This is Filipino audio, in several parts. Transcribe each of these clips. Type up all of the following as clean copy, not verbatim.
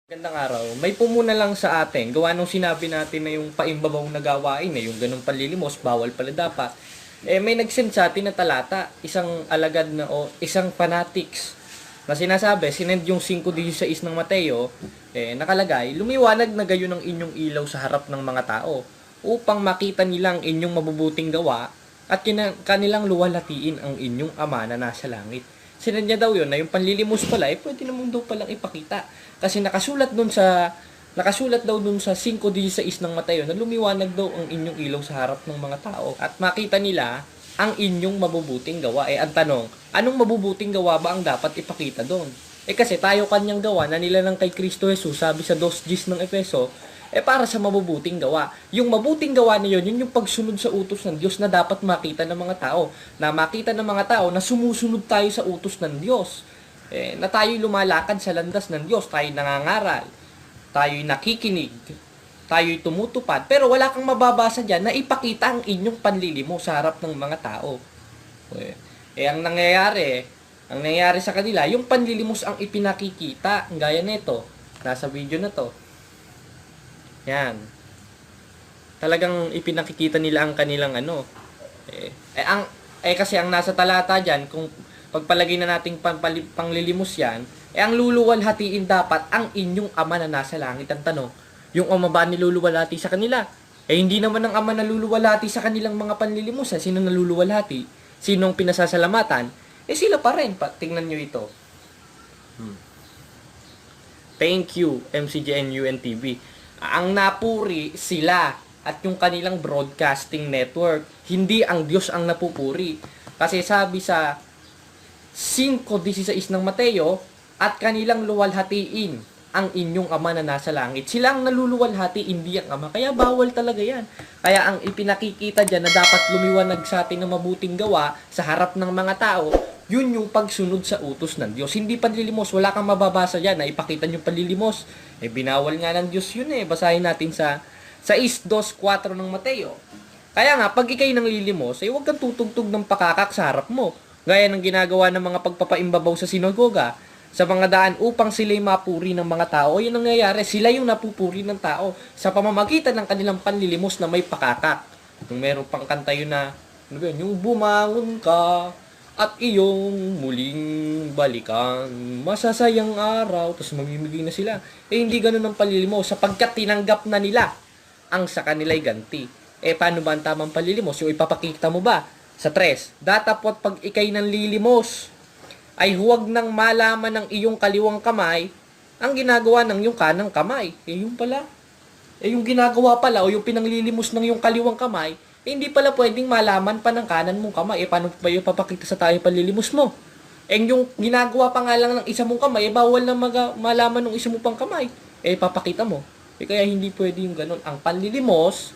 Gandang araw. May pumuna lang sa atin. Gawa nung sinabi natin na yung paimbabaw na gawain na yung ganung panlilimos, bawal pala dapat. May nag-send sa atin na talata, isang alagad na o isang fanatics na sinasabi, sinend yung 5:16 ng Mateo, nakalagay, lumiwanag na gayon ang inyong ilaw sa harap ng mga tao upang makita nilang inyong mabubuting gawa at kanilang luwalhatiin ang inyong ama na nasa langit. Sinend niya daw yun na yung panlilimos pala, pwede naman daw palang ipakita. Kasi nakasulat daw dun sa 5:16 ng Mateo na lumiwanag daw ang inyong ilaw sa harap ng mga tao at makita nila ang inyong mabubuting gawa. Ang tanong, anong mabubuting gawa ba ang dapat ipakita doon? Kasi tayo kanyang gawa na nilalang kay Kristo Jesus, sabi sa 2:10 ng Efeso, para sa mabubuting gawa. Yung mabuting gawa na yun yung pagsunod sa utos ng Diyos na dapat makita ng mga tao. Na makita ng mga tao na sumusunod tayo sa utos ng Diyos. Na tayo'y lumalakad sa landas ng Diyos, tayo'y nangangaral, tayo'y nakikinig, tayo'y tumutupad, pero wala kang mababasa dyan na ipakita ang inyong panlilimo sa harap ng mga tao. Ang nangyayari sa kanila, yung panlilimos ang ipinakikita, gaya nito, nasa video na to. Yan. Talagang ipinakikita nila ang kanilang kasi ang nasa talata dyan, kung pagpalagay na nating panglilimos yan, ang luluwalhatiin dapat ang inyong ama na nasa langit. Ang tanong, yung ama ba niluluwalhati sa kanila? Hindi naman ang ama naluluwalhati sa kanilang mga panlilimos. Sino naluluwalhati? Sinong pinasasalamatan? Sila pa rin. Tingnan nyo ito. Thank you, MCGN UNTV. Ang napuri sila at yung kanilang broadcasting network. Hindi ang Diyos ang napupuri. Kasi sabi sa 5:16 ng Mateo, at kanilang luwalhatiin ang inyong ama na nasa langit. Silang naluluwalhati, hindi ang ama. Kaya bawal talaga yan. Kaya ang ipinakikita dyan na dapat lumiwanag sa atin ng mabuting gawa sa harap ng mga tao, yun yung pagsunod sa utos ng Diyos. Hindi panlilimos. Wala kang mababasa dyan na ipakita yung panlilimos. Binawal nga ng Diyos yun Basahin natin sa 6:2-4 ng Mateo. Kaya nga, pag ikay nang lilimos, huwag kang tutugtog ng pakakak sa harap mo. Gaya ng ginagawa ng mga pagpapaimbabaw sa sinagoga, sa mga daan upang sila'y mapuri ng mga tao. Yun ang nangyayari, sila yung napupuri ng tao sa pamamagitan ng kanilang panlilimos na may pakakak. Yung meron pang kanta yun na, yung bumangon ka at iyong muling balikan, masasayang araw, tapos mamimigay na sila. Hindi ganun ang panlilimos, sapagkat tinanggap na nila ang sa kanila'y ganti. Paano ba ang tamang panlilimos? Yung ipapakita mo ba? Sa 3, datapot pag ikay ng lilimos, ay huwag nang malaman ng iyong kaliwang kamay ang ginagawa ng iyong kanang kamay. Yung pala. Yung ginagawa pala o yung pinanglilimos ng iyong kaliwang kamay, hindi pala pwedeng malaman pa ng kanan mong kamay. Paano pa yung papakita sa tayo panlilimos mo? Yung ginagawa pa nga lang ng isa mong kamay, bawal na malaman ng isa mo pang kamay. Papakita mo. Kaya hindi pwede yung ganun. Ang panlilimos,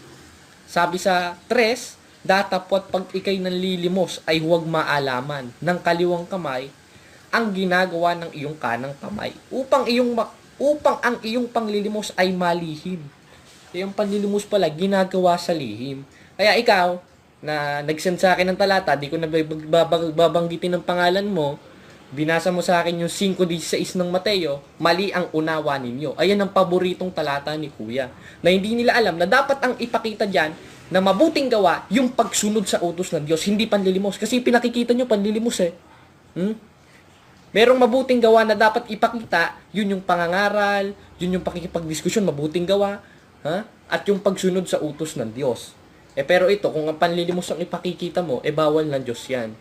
sabi sa 3, datapot pag ikay nanlilimos ay huwag maalaman ng kaliwang kamay ang ginagawa ng iyong kanang kamay upang ang iyong panglilimos ay malihim. Yung panlilimos pala ginagawa sa lihim. Kaya ikaw na nag-send sa akin ng talata, di ko na babanggitin ng pangalan mo, binasa mo sa akin yung 5:16 ng Mateo, mali ang unawa ninyo. Ayan ang paboritong talata ni Kuya. Na hindi nila alam na dapat ang ipakita dyan na mabuting gawa yung pagsunod sa utos ng Diyos, hindi panlilimos. Kasi pinakikita nyo panlilimos Merong mabuting gawa na dapat ipakita, yun yung pangangaral, yun yung pakikipagdiskusyon, mabuting gawa, at yung pagsunod sa utos ng Diyos. Pero ito, kung ang panlilimos ang ipakikita mo, bawal ng Diyos yan.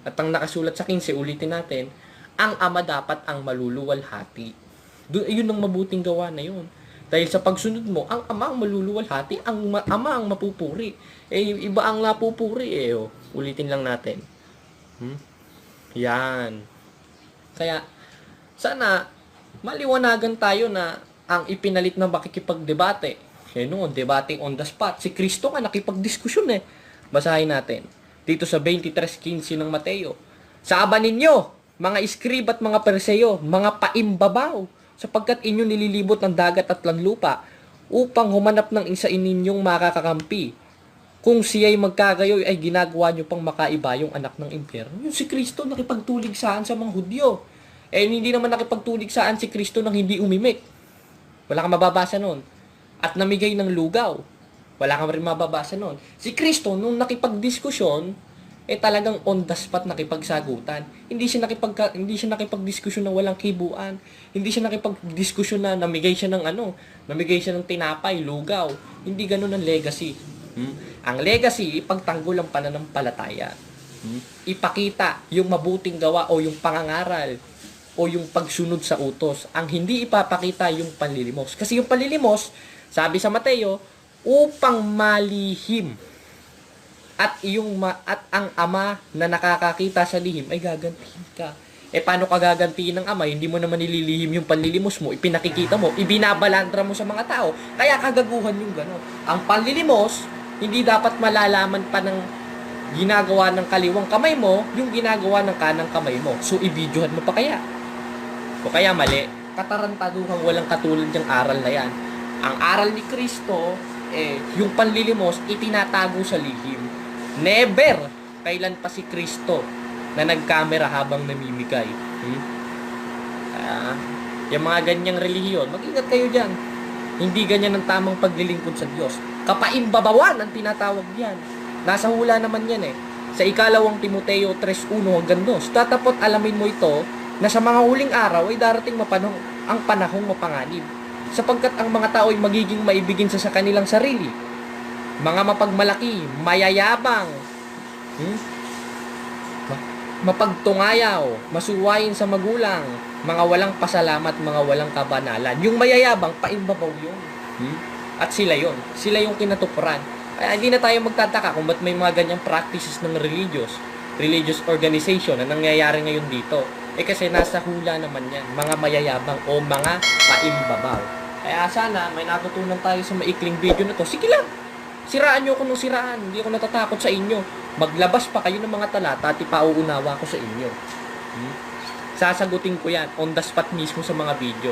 At ang nakasulat sa 15, ulitin natin, ang ama dapat ang maluluwalhati. Yun ang mabuting gawa na yun. Dahil sa pagsunod mo, ang ama ang maluluwalhati, ang ama ang mapupuri. Iba ang napupuri Ulitin lang natin. Yan. Kaya, sana, maliwanagan tayo na ang ipinalit ng makikipagdebate. Noon, debating on the spot. Si Kristo nga nakipagdiskusyon Basahin natin. Dito sa 23:15 ng Mateo. Saaban ninyo, mga iskrib at mga Pariseo, mga paimbabaw, sapagkat inyo nililibot ng dagat at lanlupa upang humanap ng isa ninyong makakakampi. Kung siya'y magkagayoy ay ginagawa nyo pang makaiba yung anak ng impyerno. Yung si Kristo nakipagtulig saan sa mga Hudyo. Hindi naman nakipagtulig saan si Kristo nang hindi umimik. Wala kang mababasa nun. At namigay ng lugaw. Wala kang rin mababasa nun. Si Kristo, nung nakipagdiskusyon, talagang on the spot nakipagsagutan. Hindi siya nakipagdiskusyon na walang kibuan. Hindi siya nakipagdiskusyon na namigay siya ng tinapay, lugaw. Hindi ganoon ang legacy. Ang legacy, ipagtanggol ang pananampalataya. Ipakita yung mabuting gawa o yung pangangaral o yung pagsunod sa utos. Ang hindi ipapakita yung panlilimos. Kasi yung panlilimos, sabi sa Mateo, upang malihim at ang ama na nakakakita sa lihim ay gagantihin ka. Paano ka gagantiin ng ama? Hindi mo naman nililihim yung panlilimos mo, ipinakikita mo, ibinabalandra mo sa mga tao. Kaya kagaguhan yung gano'n. Ang panlilimos, hindi dapat malalaman pa ng ginagawa ng kaliwang kamay mo, yung ginagawa ng kanang kamay mo. So, ibidyohan mo pa kaya? O kaya mali, katarantaduhang walang katulad yung aral na yan. Ang aral ni Kristo, yung panlilimos, itinatago sa lihim. Never kailan pa si Kristo na nagkamera habang namimigay. Yung mga ganyang relihiyon, mag-ingat kayo dyan. Hindi ganyan ang tamang paglilingkod sa Diyos. Kapaimbabawan ang tinatawag yan. Nasa hula naman yan Sa ikalawang Timoteo 3:1 hanggang 2. Tatapot alamin mo ito na sa mga huling araw ay darating ang panahong mapanganib. Sapagkat ang mga tao ay magiging maibigin sa kanilang sarili. Mga mapagmalaki, mayayabang, mapagtungayaw, masuwayin sa magulang, mga walang pasalamat, mga walang kabanalan. Yung mayayabang, paimbabaw yun. At sila yung kinatuparan. Kaya hindi na tayo magtataka kung ba't may mga ganyang practices ng religious organization na nangyayari ngayon dito. Kasi nasa hula naman yan, mga mayayabang o mga paimbabaw. Kaya sana may natutunan tayo sa maikling video na to. Sige lang, siraan nyo ako nung siraan. Hindi ako natatakot sa inyo. Maglabas pa kayo ng mga talata at ipauunawa ko sa inyo. Sasagutin ko yan on the spot mismo sa mga video.